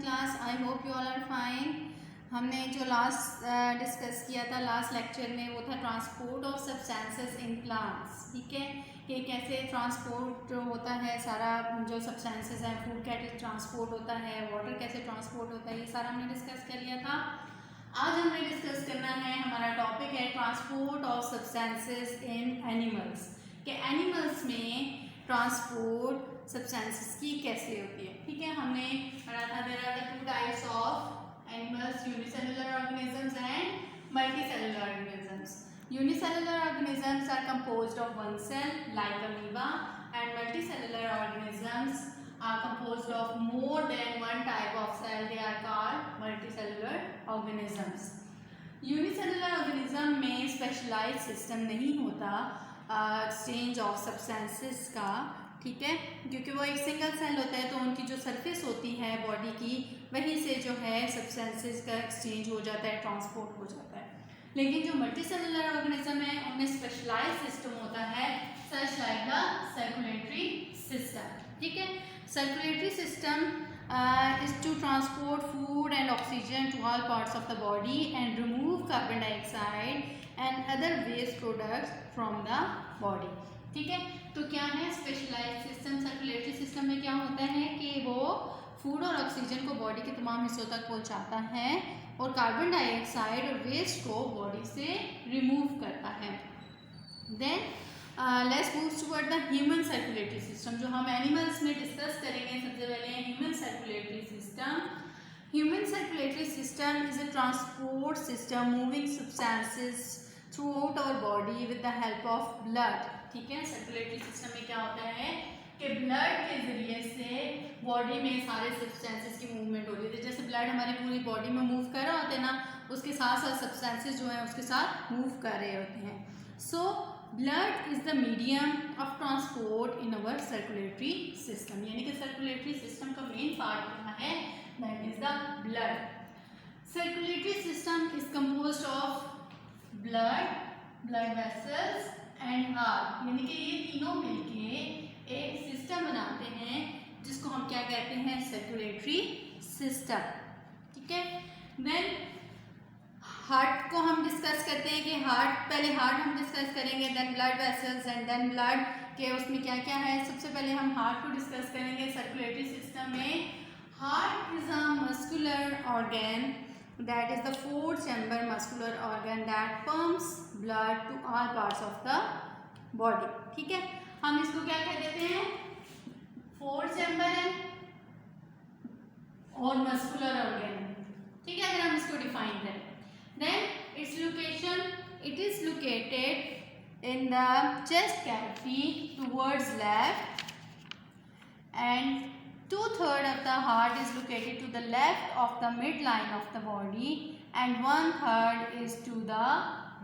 class. I hope you all are fine. हमने जो last discuss किया था लास्ट लेक्चर में वो था transport of substances in plants. ठीक है कि कैसे ट्रांसपोर्ट होता है सारा जो सब्सटेंसेस हैं, फूड कैसे ट्रांसपोर्ट होता है, वाटर कैसे ट्रांसपोर्ट होता है, ये सारा हमने डिस्कस कर लिया था. आज हमने डिस्कस करना है, हमारा टॉपिक है transport of substances in animals. कि एनिमल्स में ट्रांसपोर्ट सब्सटेंसेस की कैसे होती है. ठीक है, हमने पढ़ा था there are two types of animals, unicellular organisms and multicellular organisms. Unicellular organisms are composed of one cell like amoeba, and multicellular organisms are composed of more than one type of cell. They are called multicellular organisms. Unicellular organism में specialized system नहीं होता exchange of substances का. ठीक है, क्योंकि वो एक single cell होता है तो उनकी जो सरफेस होती है बॉडी की वहीं से जो है सब्सटेंसेस का एक्सचेंज हो जाता है, ट्रांसपोर्ट हो जाता है. लेकिन जो मल्टीसेलुलर ऑर्गेनिज्म है उनमें स्पेशलाइज सिस्टम होता है such like the circulatory system. ठीक है, circulatory system is to transport food and oxygen to all parts of the body and remove carbon dioxide and other waste products from the body. ठीक है, तो क्या है specialised system. Circulatory system में क्या होता है कि वो फूड और ऑक्सीजन को बॉडी के तमाम हिस्सों तक पहुंचाता है और कार्बन डाइऑक्साइड और वेस्ट को बॉडी से रिमूव करता है. Then let's move toward the human circulatory system, जो हम एनिमल्स में डिस्कस करेंगे. सबसे पहले human circulatory system. Human circulatory system is a transport system moving substances throughout our body with the help of blood. ठीक है, circulatory system में क्या होता है कि ब्लड के जरिए से बॉडी में सारे सब्सटेंसेस की मूवमेंट हो रही है. जैसे ब्लड हमारी पूरी बॉडी में मूव कर रहा होता है ना, उसके साथ साथ सब्सटेंसेस जो हैं उसके साथ मूव कर रहे होते हैं. So blood is the medium of transport in our circulatory system. यानी कि सर्कुलेटरी सिस्टम का मेन पार्ट होता है that is the blood. Circulatory system is composed of blood vessels and heart. यानी कि ये तीनों मिलके एक सिस्टम बनाते हैं जिसको हम क्या कहते हैं, सर्कुलेटरी सिस्टम. ठीक है, देन हार्ट को हम डिस्कस करते हैं कि पहले हार्ट हम डिस्कस करेंगे, then blood vessels and then blood के उसमें क्या क्या है. सबसे पहले हम हार्ट को डिस्कस करेंगे. सर्कुलेटरी सिस्टम में heart is a muscular organ that is the four chamber muscular organ that pumps blood to all parts of the body. ठीक है, हम इसको क्या कह देते हैं, फोर चैम्बर है और मस्कुलर ऑर्गन. ठीक है, अगर हम इसको डिफाइन करें, then it is located in the chest cavity towards left and 2/3 of the heart is located to the left of the midline of the body and 1/3 is to the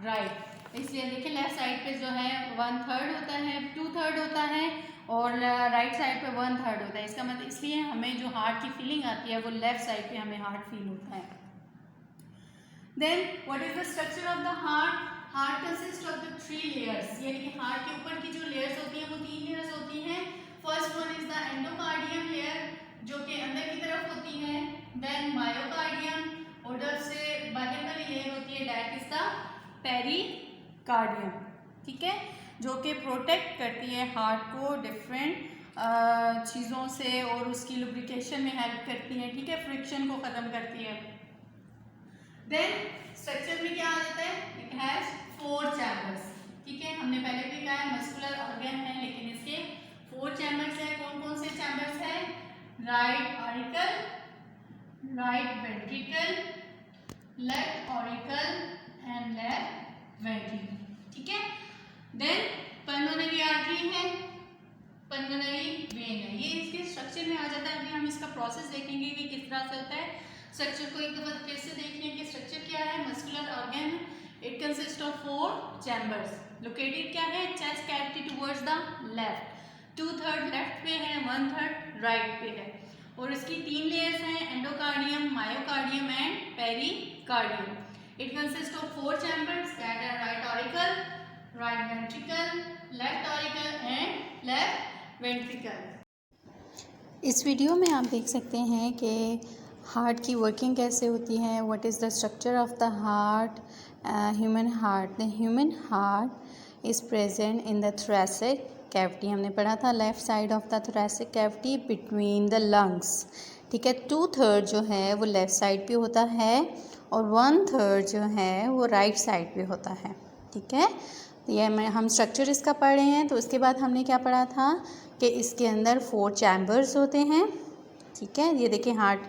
right. इसलिए देखिए left side पे जो है 1/3 होता है, 2/3 होता है और राइट साइड पे 1/3 होता है. इसका मतलब इसलिए हमें जो हार्ट की फीलिंग आती है वो लेफ्ट साइड पे हमें हार्ट फील होता है. Then what is the structure of the heart. Heart consist of the 3 layers. यानी कि हार्ट के ऊपर की जो लेयर्स होती हैं वो 3 लेयर्स होती हैं. First one is the endocardium layer जो कि अंदर की तरफ होती है. देन मायोकार्डियम उधर से बाहर वाली लेयर होती है, दैट इज द पेरिकार्डियम. ठीक है, जो कि प्रोटेक्ट करती है हार्ट को डिफरेंट चीज़ों से और उसकी लुब्रिकेशन में हेल्प करती है. ठीक है, फ्रिक्शन को ख़त्म करती है. देन स्ट्रक्चर में क्या आ जाता है, इट हैज 4 चैम्बर्स. ठीक है, हमने पहले भी कहा है मस्कुलर ऑर्गन है लेकिन इसके 4 चैम्बर्स है. कौन कौन से चैम्बर्स है, right auricle, right ventricle, left auricle and left ventricle. ठीक है, देन पल्मोनरी आर्टरी है, पल्मोनरी वेन है. ये इसके स्ट्रक्चर में आ जाता है. अभी हम इसका प्रोसेस देखेंगे कि किस तरह से होता है. स्ट्रक्चर को एक दफा फिर से देखिए कि स्ट्रक्चर क्या है. Muscular organ, it consist of 4 chambers. Located क्या है, chest cavity towards the left. 2/3 left पे है, 1/3 राइट पे है. और इसकी 3 लेयर्स हैं, endocardium, myocardium and pericardium. It consist of 4 chambers that are right auricle, right ventricle, left auricle and left ventricle. इस वीडियो में आप देख सकते हैं कि हार्ट की वर्किंग कैसे होती है, what is the structure of the heart, human heart. The human heart is present in the thoracic cavity, हमने पढ़ा था left side of the thoracic cavity between the lungs, ठीक है। 2/3 जो है वो लेफ़्ट साइड पे होता है और 1/3 जो है वो राइट साइड पे होता है, ठीक है। ये हम स्ट्रक्चर इसका पढ़ रहे हैं। तो उसके बाद हमने क्या पढ़ा था कि इसके अंदर 4 चैम्बर्स होते हैं, ठीक है। ये देखिए हार्ट,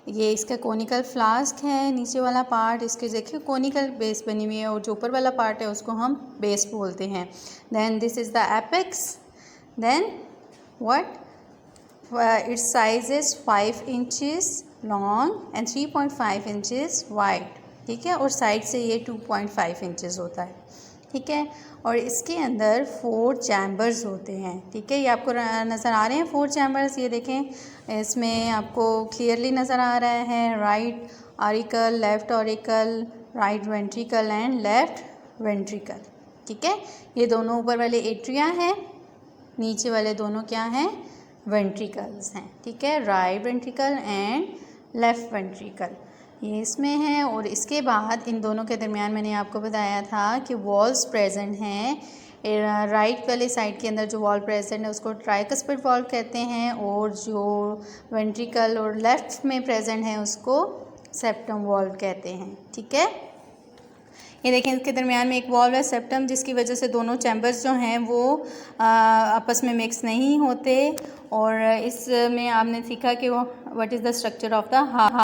ये इसका कोनिकल फ्लास्क है, नीचे वाला पार्ट इसके देखिए कोनिकल बेस बनी हुई है और जो ऊपर वाला पार्ट है उसको हम बेस बोलते हैं। Then this is the apex, then what, it's size is 5 inches long and 3.5 inches wide, ठीक है। और साइड से ये 2.5 इंचेस होता है, ठीक है। और इसके अंदर 4 चैम्बर्स होते हैं, ठीक है। ये आपको नज़र आ रहे हैं 4 चैम्बर्स, ये देखें इसमें आपको क्लियरली नज़र आ रहा है right auricle, left auricle, right ventricle and left ventricle, ठीक है। ये दोनों ऊपर वाले एट्रिया हैं, नीचे वाले दोनों क्या हैं, वेंट्रिकल्स हैं, ठीक है। Right ventricle and left ventricle ये इसमें है। और इसके बाद इन दोनों के दरमियान मैंने आपको बताया था कि वॉल्स प्रेजेंट हैं। राइट वाले साइड के अंदर जो वॉल प्रेजेंट है उसको ट्राइकस्पिड वॉल कहते हैं और जो वेंट्रिकल और लेफ्ट में प्रेजेंट है उसको सेप्टम वॉल कहते हैं, ठीक है। ये देखें इसके दरमियान में एक वॉल्व है सेप्टम, जिसकी वजह से दोनों चैम्बर्स जो हैं वो आपस में मिक्स नहीं होते। और इसमें आपने सीखा कि वो what is the structure of the heart.